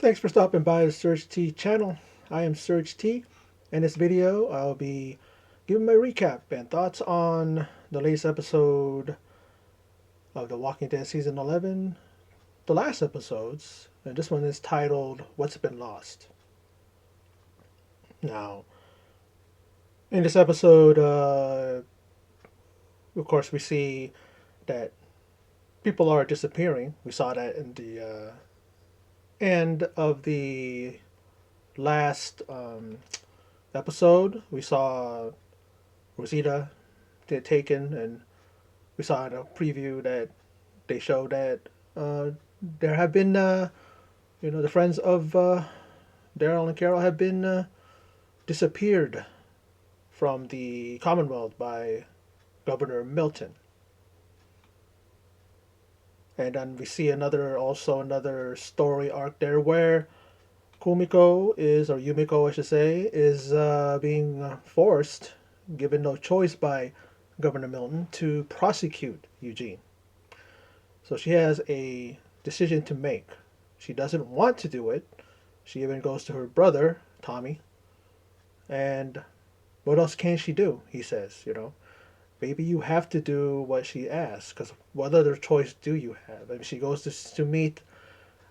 Thanks for stopping by the Surge T channel. I am Surge T. In this video, I'll be giving my recap and thoughts on the latest episode of The Walking Dead Season 11, the last episodes, and this one is titled What's Been Lost. Now, in this episode, of course, we see that people are disappearing. We saw that in the end of the last episode. We saw Rosita get taken, and we saw in a preview that they showed that there have been, the friends of Daryl and Carol have been disappeared from the Commonwealth by Governor Milton. And then we see another story arc there where Yumiko, I should say, is being forced, given no choice by Governor Milton, to prosecute Eugene. So she has a decision to make. She doesn't want to do it. She even goes to her brother, Tommy, and what else can she do? He says, maybe you have to do what she asks, because what other choice do you have? And she goes to meet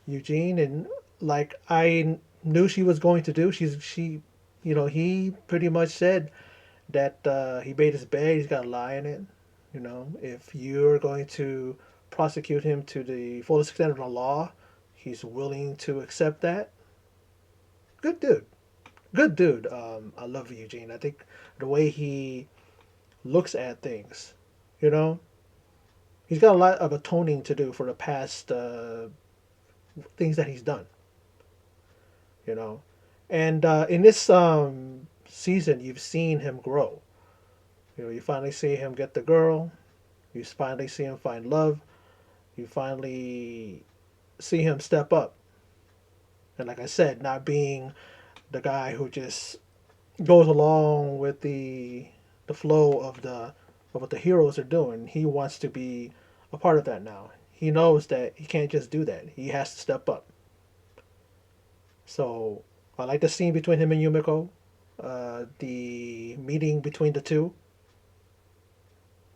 Eugene, and like I knew she was going to do, he pretty much said that he made his bed, he's got to lie in it. If you're going to prosecute him to the fullest extent of the law, he's willing to accept that. Good dude. Good dude. I love Eugene. I think the way he looks at things, he's got a lot of atoning to do for the past things that he's done, and in this season you've seen him grow. You finally see him get the girl, you finally see him find love, you finally see him step up, and like I said, not being the guy who just goes along with the flow of what the heroes are doing. He wants to be a part of that now. He knows that he can't just do that. He has to step up. So I like the scene between him and Yumiko, the meeting between the two,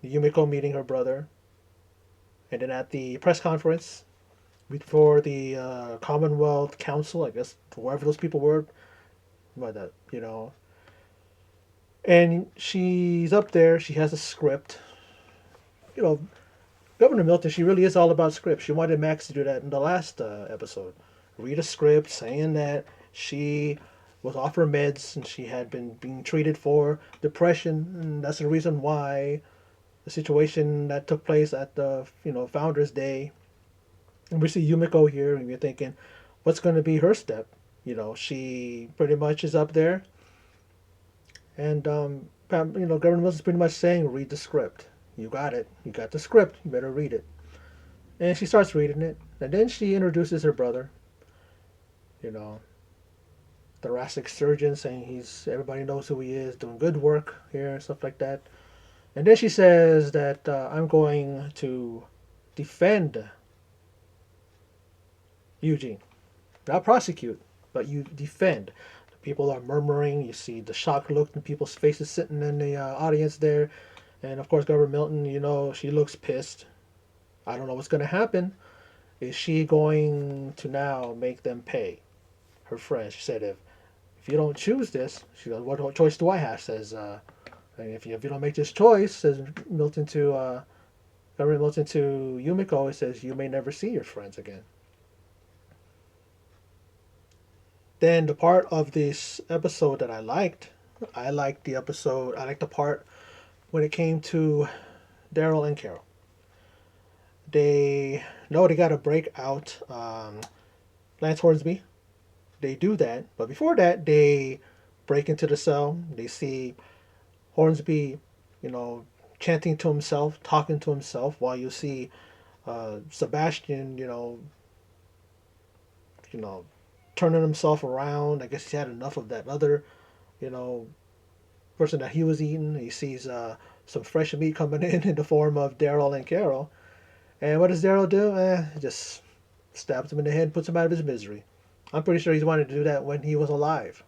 Yumiko meeting her brother, and then at the press conference before the Commonwealth Council, I guess wherever those people were, by that, and she's up there. She has a script. You know, Governor Milton, she really is all about scripts. She wanted Max to do that in the last episode. Read a script saying that she was off her meds and she had been being treated for depression, and that's the reason why the situation that took place at the Founders Day. And we see Yumiko here, and you're thinking, what's going to be her step? She pretty much is up there, and Governor Milton's pretty much saying, read the script. You got it. You got the script. You better read it. And she starts reading it, and then she introduces her brother. Thoracic surgeon, saying everybody knows who he is, doing good work here and stuff like that. And then she says that I'm going to defend Eugene, not prosecute, but you defend. The people are murmuring. You see the shocked look in people's faces sitting in the audience there. And of course, Governor Milton, she looks pissed. I don't know what's going to happen. Is she going to now make them pay? Her friend, she said, if you don't choose this, she goes, what choice do I have? Says, if you don't make this choice, says Milton to Governor Milton to Yumiko, it says you may never see your friends again. Then the part of this episode that I liked the part when it came to Daryl and Carol. They know they got to break out Lance Hornsby. They do that, but before that, they break into the cell. They see Hornsby, chanting to himself, talking to himself, while you see Sebastian, turning himself around. I guess he had enough of that other, person that he was eating. He sees some fresh meat coming in the form of Daryl and Carol. And what does Daryl do? Just stabs him in the head and puts him out of his misery. I'm pretty sure he's wanted to do that when he was alive.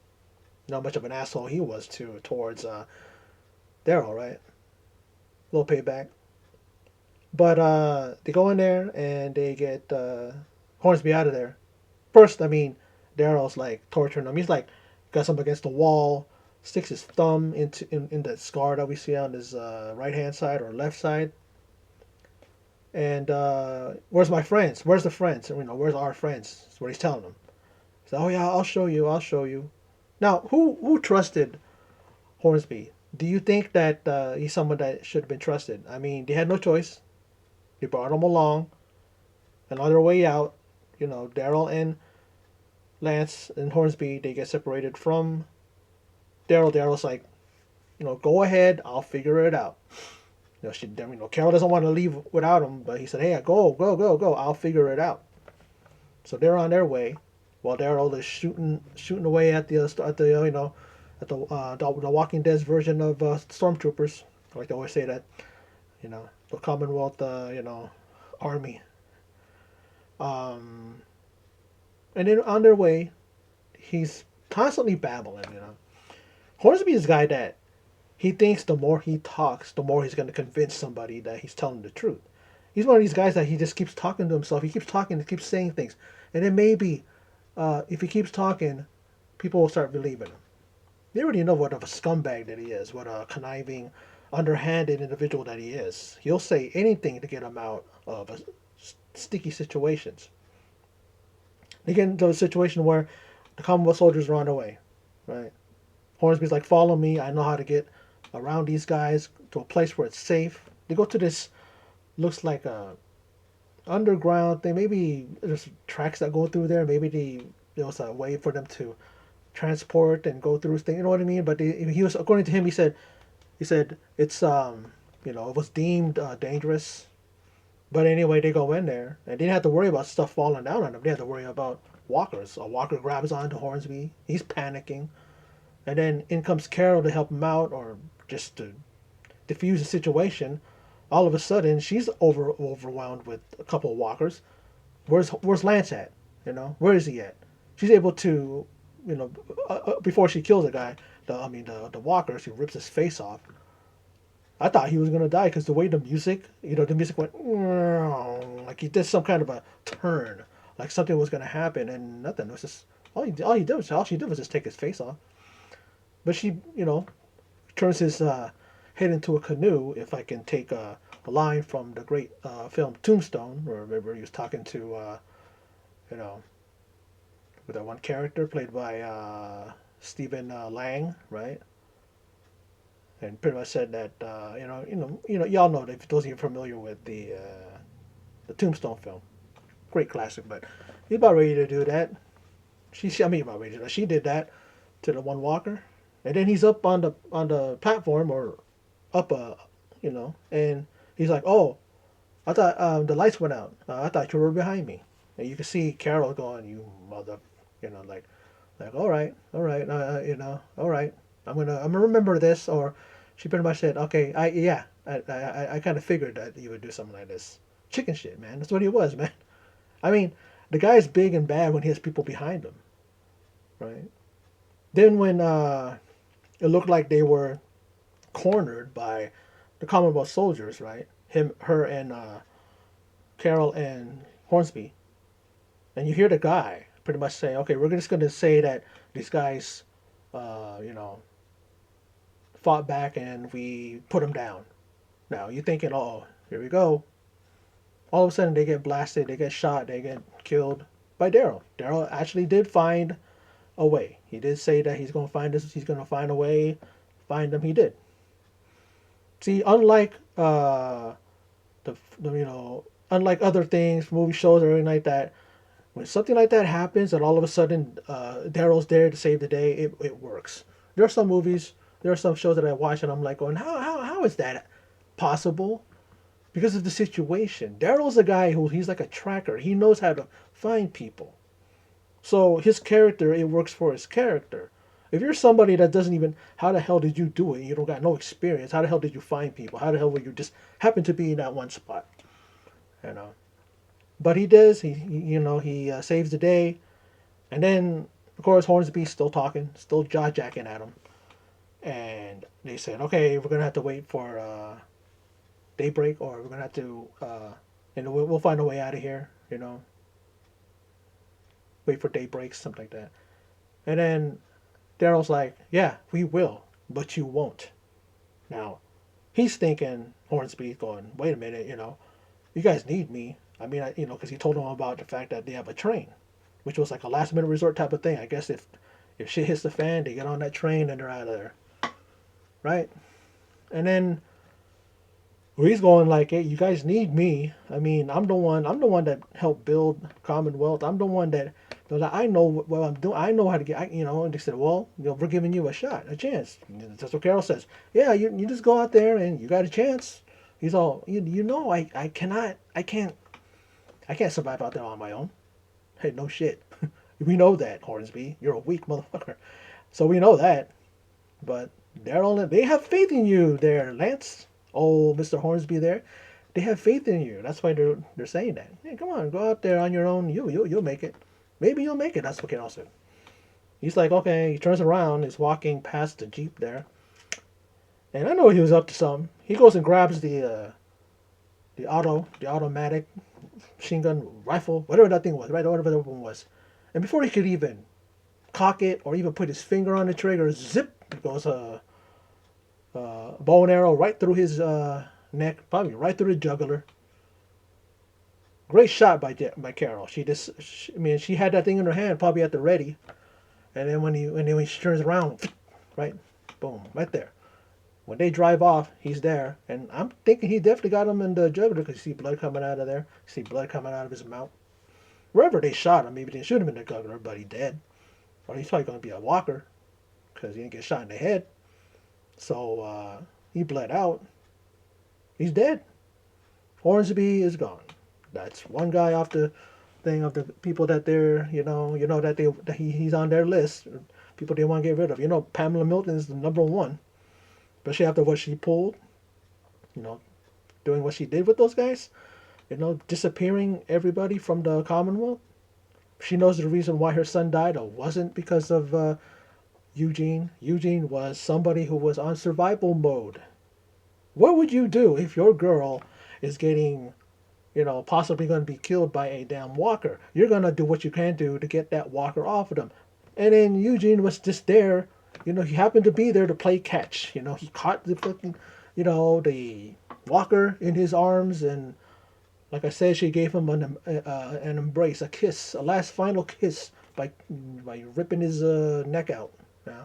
You know how much of an asshole he was towards Daryl, right? A little payback. But they go in there and they get Hornsby out of there. First, I mean, Daryl's like torturing him. He's like got him against the wall, sticks his thumb in the scar that we see on his right hand side or left side. And where's my friends? Where's the friends? You know, where's our friends? That's what he's telling them. He's like, oh yeah, I'll show you. I'll show you. Now, who trusted Hornsby? Do you think that he's someone that should have been trusted? I mean, they had no choice. They brought him along, and on their way out, you know, Daryl and Lance and Hornsby, they get separated from Daryl. Daryl's like, you know, go ahead, I'll figure it out. Carol doesn't want to leave without him, but he said, hey, go, I'll figure it out. So they're on their way, while Daryl is shooting away at the Walking Dead's version of stormtroopers. Like they always say that, you know, the Commonwealth, army. Um, and then on their way, he's constantly babbling. You know, Hornsby is a guy that he thinks the more he talks, the more he's going to convince somebody that he's telling the truth. He's one of these guys that he just keeps talking to himself. He keeps talking, he keeps saying things, and then maybe if he keeps talking, people will start believing him. They already know what of a scumbag that he is, what a conniving, underhanded individual that he is. He'll say anything to get him out of sticky situations. They get into a situation where the Commonwealth soldiers run away, right? Hornsby's like, follow me. I know how to get around these guys to a place where it's safe. They go to this, looks like a underground thing. Maybe there's tracks that go through there. Maybe there was a way for them to transport and go through things. You know what I mean? But he was, according to him, he said it's it was deemed dangerous. But anyway, they go in there and they didn't have to worry about stuff falling down on them. They had to worry about walkers. A walker grabs onto Hornsby. He's panicking. And then in comes Carol to help him out or just to diffuse the situation. All of a sudden, she's overwhelmed with a couple of walkers. Where's Lance at? You know, where is he at? She's able to, before she kills the guy, the walker, she rips his face off. I thought he was gonna die because the way the music went like he did some kind of a turn, like something was gonna happen, and nothing. It was just all she did was just take his face off. But she, turns his head into a canoe. If I can take a line from the great film Tombstone, where remember he was talking to, with that one character played by Stephen Lang, right? And pretty much said that y'all know that if those of you familiar with the Tombstone film, great classic. But he's about ready to do that. About ready to do that. She did that to the one walker, and then he's up on the platform or up and he's like, oh, I thought the lights went out. I thought you were behind me, and you can see Carol going, you mother, like all right, all right, all right. I'm gonna remember this. Or she pretty much said, okay, I kind of figured that you would do something like this. Chicken shit, man. That's what he was, man. I mean, the guy's big and bad when he has people behind him, right? Then when it looked like they were cornered by the Commonwealth soldiers, right? Her, and Carol and Hornsby, and you hear the guy pretty much say, okay, we're just going to say that these guys, fought back and we put them down. Now you're thinking, oh, here we go. All of a sudden they get blasted, they get shot, they get killed by Daryl. Daryl actually did find a way. He did say that he's going to find this. He's going to find a way. Find them. He did. See, unlike unlike other things, movie shows or anything like that, when something like that happens and all of a sudden Daryl's there to save the day, it works. There are some movies, there are some shows that I watch and I'm like going, how is that possible? Because of the situation. Daryl's a guy he's like a tracker. He knows how to find people. So his character, it works for his character. If you're somebody that doesn't even, how the hell did you do it? You don't got no experience. How the hell did you find people? How the hell were you just happen to be in that one spot? But he does. He saves the day, And then, of course, Hornsby's still talking, still jaw jacking at him. And they said, okay, we're gonna have to wait for daybreak, or we're gonna have to, we'll find a way out of here. Wait for daybreak, something like that. And then Daryl's like, yeah, we will, but you won't. Now, he's thinking, Hornsby going, wait a minute, you guys need me. I mean, because he told them about the fact that they have a train, which was like a last minute resort type of thing. I guess if shit hits the fan, they get on that train and they're out of there, right? And then he's going like, hey, you guys need me. I mean, I'm the one that helped build Commonwealth. I'm the one that, I know what I'm doing. I know how to get, And they said, well, we're giving you a shot, a chance. That's what Carol says. Yeah, you just go out there and you got a chance. He's all, I can't survive out there on my own. Hey, no shit. We know that, Hornsby. You're a weak motherfucker. So we know that. But they have faith in you there, Lance. Oh, Mr. Hornsby there. They have faith in you. That's why they're saying that. Hey, come on, go out there on your own. You'll make it. Maybe you'll make it. That's what Carol said. He's like, okay. He turns around. He's walking past the Jeep there. And I know he was up to something. He goes and grabs the automatic machine gun rifle, whatever that thing was, right? Whatever that one was. And before he could even cock it or even put his finger on the trigger, zip, goes a bow and arrow right through his neck, probably right through the jugular. Great shot by Carol. She had that thing in her hand, probably at the ready. And then when she turns around, right, boom, right there. When they drive off, he's there, and I'm thinking he definitely got him in the jugular because you see blood coming out of there. You see blood coming out of his mouth. Wherever they shot him, maybe they didn't shoot him in the jugular, but he dead. Or he's probably going to be a walker because he didn't get shot in the head. So he bled out. He's dead. Hornsby is gone. That's one guy off the thing of the people that they're, he's on their list. People they want to get rid of. Pamela Milton is the number one. Especially after what she pulled, you know, doing what she did with those guys, disappearing everybody from the Commonwealth. She knows the reason why her son died. It wasn't because of Eugene. Eugene was somebody who was on survival mode. What would you do if your girl is getting, possibly going to be killed by a damn walker? You're going to do what you can do to get that walker off of them. And then Eugene was just there. He happened to be there to play catch. He caught the fucking, the walker in his arms. And like I said, she gave him an embrace, a kiss, a last final kiss by ripping his neck out. Yeah.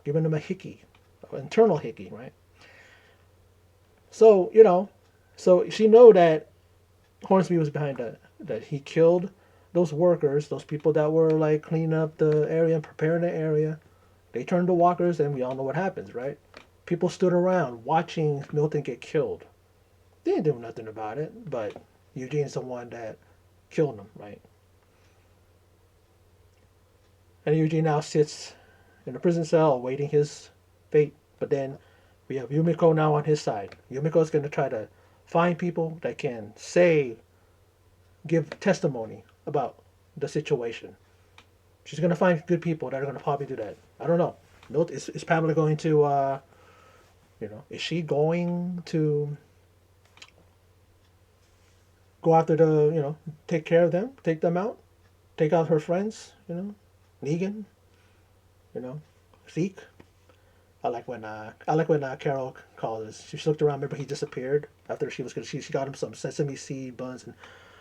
Giving him a hickey, an internal hickey, right? So, so she know that Hornsby was behind that he killed those workers, those people that were like cleaning up the area and preparing the area. They turned to walkers, and we all know what happens, right? People stood around watching Milton get killed. They didn't do nothing about it, but Eugene's the one that killed him, right? And Eugene now sits in a prison cell awaiting his fate. But then we have Yumiko now on his side. Yumiko's going to try to find people that can give testimony about the situation. She's going to find good people that are going to probably do that. I don't know. Is Pamela going to, is she going to go after take care of them, take them out, take out her friends, Negan, Zeke. I like when Carol called us. She looked around. Remember, he disappeared after she got him some sesame seed buns, and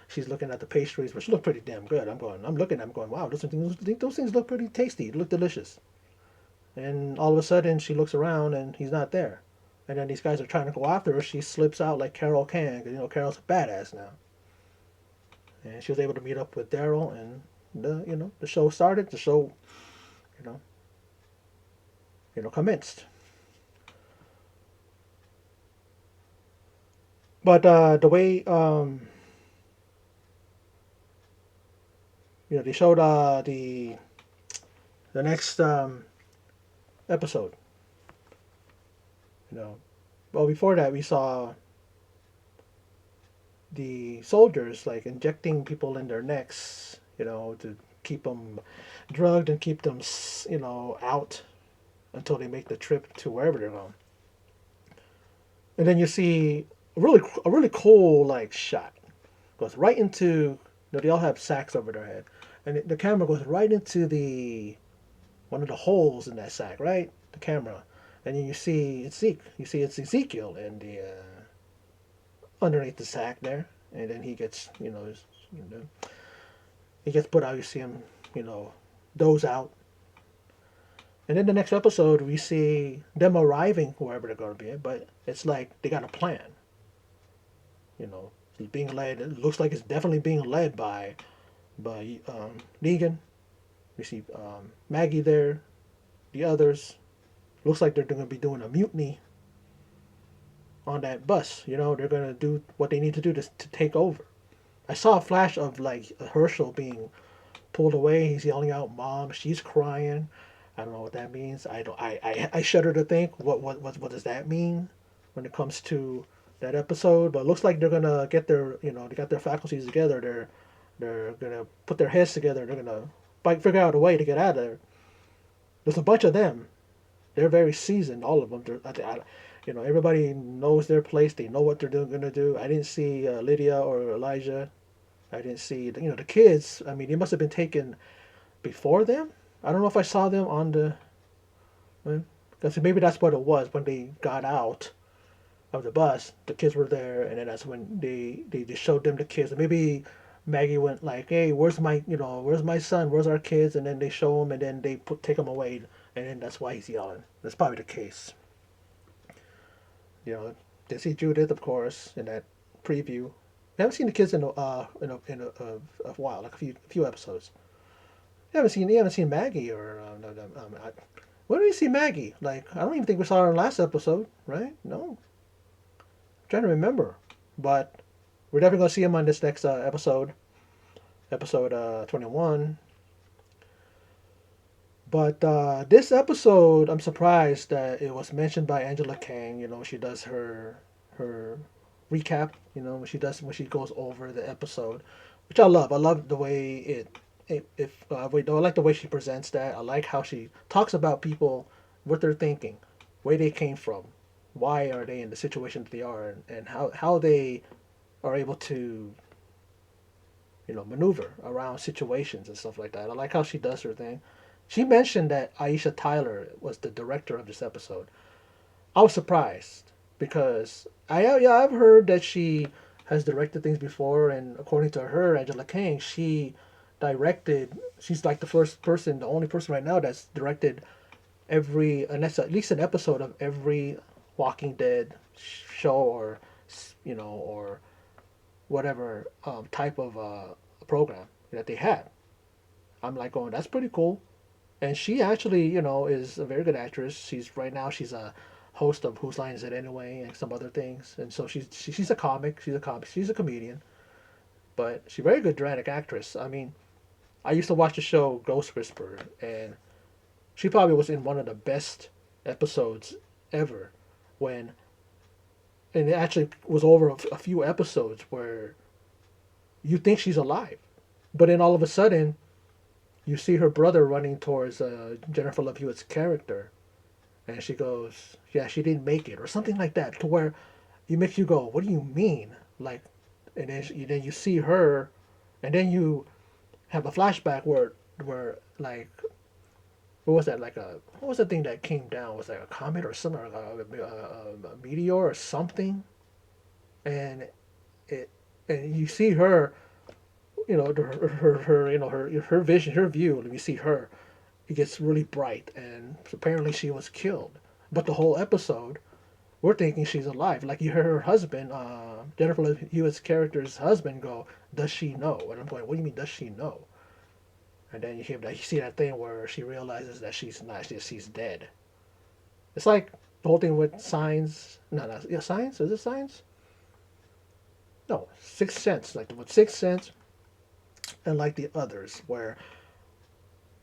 she's looking at the pastries, which look pretty damn good. I'm looking at them going, wow, those things look pretty tasty. They look delicious. And all of a sudden, she looks around and he's not there. And then these guys are trying to go after her. She slips out like Carol can, because Carol's a badass now. And she was able to meet up with Daryl, and the show started. The show, you know, commenced. But the way they showed the next episode. Well, before that we saw the soldiers like injecting people in their necks, to keep them drugged and keep them, out until they make the trip to wherever they're going. And then you see a really cool like shot goes right into, they all have sacks over their head, and the camera goes right into the one of the holes in that sack, right? The camera, and then you see it's Ezekiel in the underneath the sack there, and then he gets you know he gets put out. You see him, doze out, and then the next episode we see them arriving wherever they're going to be, but it's like they got a plan. You know, it's being led. It looks like it's definitely being led by Negan. We see Maggie there, the others. Looks like they're going to be doing a mutiny on that bus. They're going to do what they need to do to take over. I saw a flash of like Herschel being pulled away. He's yelling out, "Mom!" She's crying. I don't know what that means. I don't. I shudder to think what does that mean when it comes to that episode. But it looks like they're gonna get their they got their faculties together. They're gonna put their heads together. They're gonna figure out a way to get out of there. There's a bunch of them. They're very seasoned, all of them. Everybody knows their place. They know what they're going to do. I didn't see Lydia or Elijah. I didn't see the kids. I mean, they must have been taken before them. I don't know if I saw them on the, because maybe that's what it was when they got out of the bus. The kids were there, and then that's when they just showed them the kids. And maybe Maggie went like, "Hey, where's my son? Where's our kids?" And then they show him, and then they take him away, and then that's why he's yelling. That's probably the case. They see Judith, of course, in that preview. I haven't seen the kids in a while, like a few episodes. You haven't seen Maggie or when did we see Maggie? Like I don't even think we saw her in last episode, right? No, I'm trying to remember, but we're definitely gonna see him on this next episode 21. But this episode, I'm surprised that it was mentioned by Angela Kang. She does her recap. When she goes over the episode, which I love. I love the way I like the way she presents that. I like how she talks about people, what they're thinking, where they came from, why are they in the situation that they are, and how they are able to maneuver around situations and stuff like that. I like how she does her thing. She mentioned that Aisha Tyler was the director of this episode. I was surprised because I've heard that she has directed things before, and according to her, Angela Kang, she's like the only person right now that's directed and that's at least an episode of every Walking Dead show or whatever type of program that they had. I'm like going, that's pretty cool. And she actually, is a very good actress. She's a host of Whose Line Is It Anyway and some other things. And so she's a comic. She's a comedian. But she's a very good dramatic actress. I mean, I used to watch the show Ghost Whisperer, and she probably was in one of the best episodes ever. And it actually was over a few episodes where you think she's alive, but then all of a sudden you see her brother running towards Jennifer Love Hewitt's character, and she goes, "Yeah, she didn't make it," or something like that, to where it makes you go, "What do you mean?" Like, and then you see her, and then you have a flashback where like, what was that? What was the thing that came down? Was like a comet or something, or a meteor or something, and it and you see her, her vision, her view. When you see her, it gets really bright, and apparently she was killed. But the whole episode, we're thinking she's alive. Like you hear her husband, Jennifer Love Hewitt's character's husband, go, "Does she know?" And I'm going, "What do you mean, does she know?" And then you see that thing where she realizes that she's not, she's dead. It's like the whole thing with Signs. No, no, yeah, Signs. Is it Signs? No, Sixth Sense. Like with Sixth Sense, and like the others, where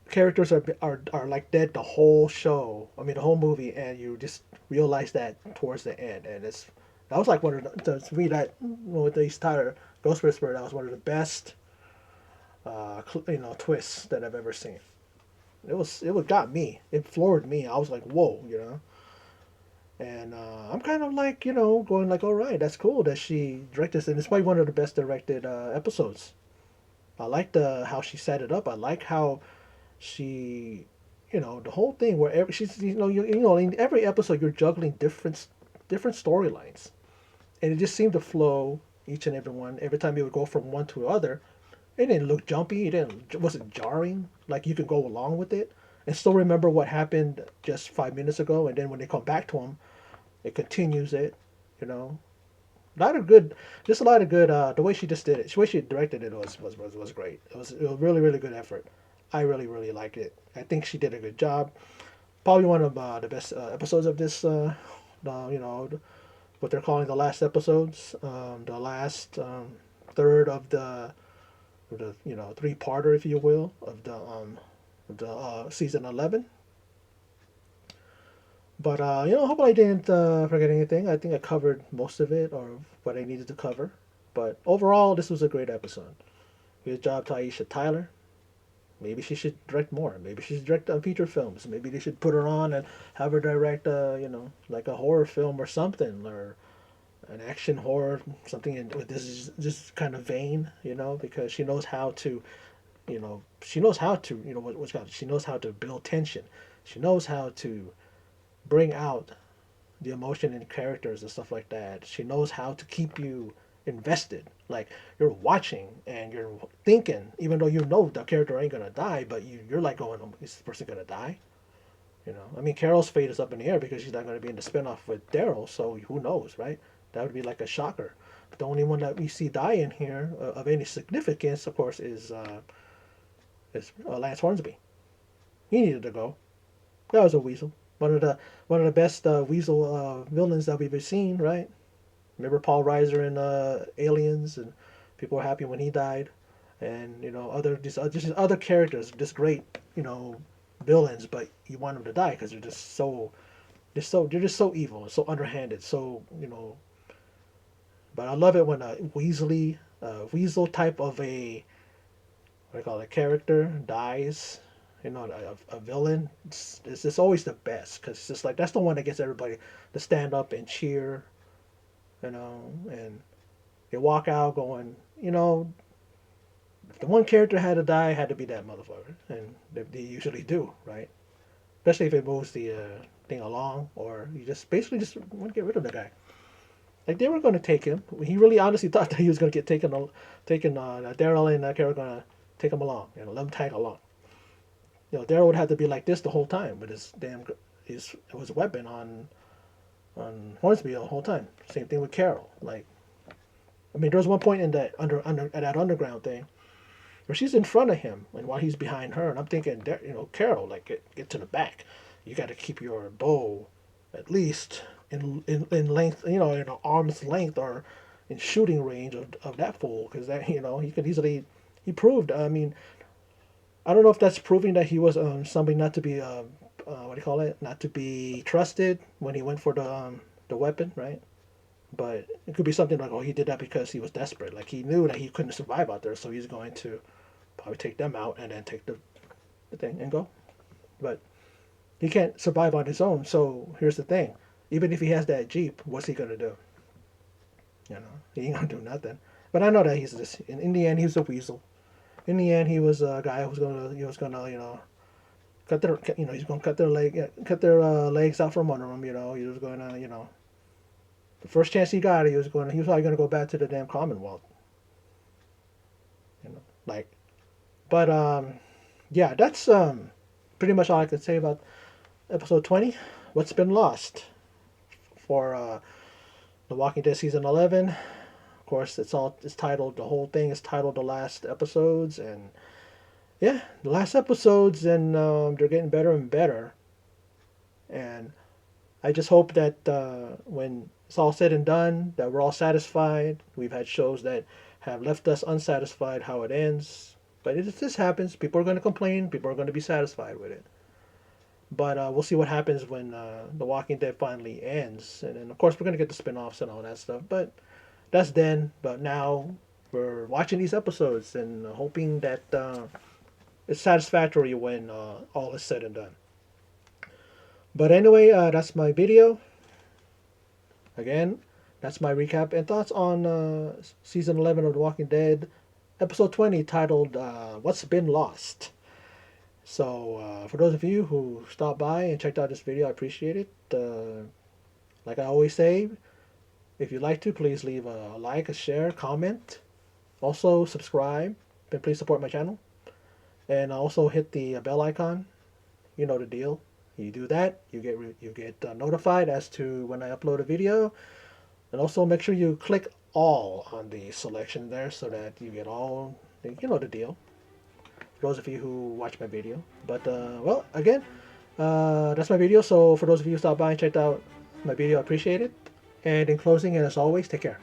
characters are like dead the whole show. I mean, the whole movie, and you just realize that towards the end, and that was like one of to me that with the Tyler Ghost Whisperer, that was one of the best twists that I've ever seen. It got me. It floored me. I was like, whoa, you know. And I'm kind of like, going like, all right, that's cool that she directed this, and it's probably one of the best directed episodes. I like the how she set it up. I like how she, the whole thing where she's, in every episode you're juggling different storylines, and it just seemed to flow each and every one. Every time you would go from one to the other, it didn't look jumpy. It wasn't jarring. Like you could go along with it and still remember what happened just 5 minutes ago, and then when they come back to them, it continues it. You know, a lot of good, just a lot of good. The way she just did it, the way she directed it was great. It was really really good effort. I really really liked it. I think she did a good job. Probably one of the best episodes of this. What they're calling the last episodes, the last third of the three-parter, if you will, of the season 11. But hopefully I didn't forget anything. I think I covered most of it or what I needed to cover. But overall, this was a great episode. Good job to Aisha Tyler. Maybe she should direct more. Maybe she should direct feature films. Maybe they should put her on and have her direct, like a horror film or something, or an action horror, something with this kind of vein, because she knows how to, she knows how to, what's called, she knows how to build tension. She knows how to bring out the emotion in characters and stuff like that. She knows how to keep you invested. Like you're watching and you're thinking, even though you know the character ain't gonna die, but you're like going, oh, is this person gonna die? I mean, Carol's fate is up in the air because she's not gonna be in the spinoff with Daryl, so who knows, right? That would be like a shocker. But the only one that we see die in here of any significance, of course, is Lance Hornsby. He needed to go. That was a weasel. One of the best weasel villains that we've ever seen, right? Remember Paul Reiser in Aliens, and people were happy when he died, and just other characters, just great villains, but you want them to die because they're just so evil, so underhanded, so But I love it when a weasel type of a what do you call it, character dies. A villain. It's always the best because it's just like that's the one that gets everybody to stand up and cheer. And they walk out going, if the one character had to die, it had to be that motherfucker, and they usually do, right? Especially if it moves the thing along, or you just basically just want to get rid of the guy. Like they were going to take him. He really honestly thought that he was going to get taken. Daryl and Carol were going to take him along, let him tag along. Daryl would have to be like this the whole time with his weapon on Hornsby the whole time. Same thing with Carol. Like, I mean, there was one point in that that underground thing where she's in front of him and while he's behind her, and I'm thinking, Carol, like get to the back. You got to keep your bow at least in length, in arm's length or in shooting range of that fool, because that he could easily he proved. I mean, I don't know if that's proving that he was somebody not to be what do you call it, not to be trusted when he went for the weapon, right? But it could be something like, oh, he did that because he was desperate. Like he knew that he couldn't survive out there, so he's going to probably take them out and then take the thing and go. But he can't survive on his own. So here's the thing: even if he has that Jeep, what's he gonna do? He ain't gonna do nothing. But I know that he's this. In the end, he was a weasel. In the end, he was a guy who was gonna cut their he's gonna cut their legs out from under him. He was gonna the first chance he got, he was probably gonna go back to the damn Commonwealth. Like, but yeah, that's pretty much all I could say about episode 20. What's been lost for The Walking Dead season 11? Of course, it's titled, the whole thing is titled The Last Episodes, and yeah, the last episodes, and they're getting better and better. And I just hope that when it's all said and done, that we're all satisfied. We've had shows that have left us unsatisfied how it ends, but this happens. People are going to complain. People are going to be satisfied with it. But we'll see what happens when The Walking Dead finally ends, and then of course we're going to get the spin-offs and all that stuff. But that's then. But now, we're watching these episodes and hoping that it's satisfactory when all is said and done. But anyway, that's my video. Again, that's my recap and thoughts on season 11 of The Walking Dead, episode 20, titled What's Been Lost. So, for those of you who stopped by and checked out this video, I appreciate it. Like I always say, if you'd like to, please leave a like, a share, comment. Also, subscribe, and please support my channel. And also hit the bell icon. You know the deal. You do that, you get notified as to when I upload a video. And also make sure you click all on the selection there so that you get all, you know the deal. For those of you who watch my video. But, well, again, that's my video. So for those of you who stopped by and checked out my video, I appreciate it. And in closing, and as always, take care.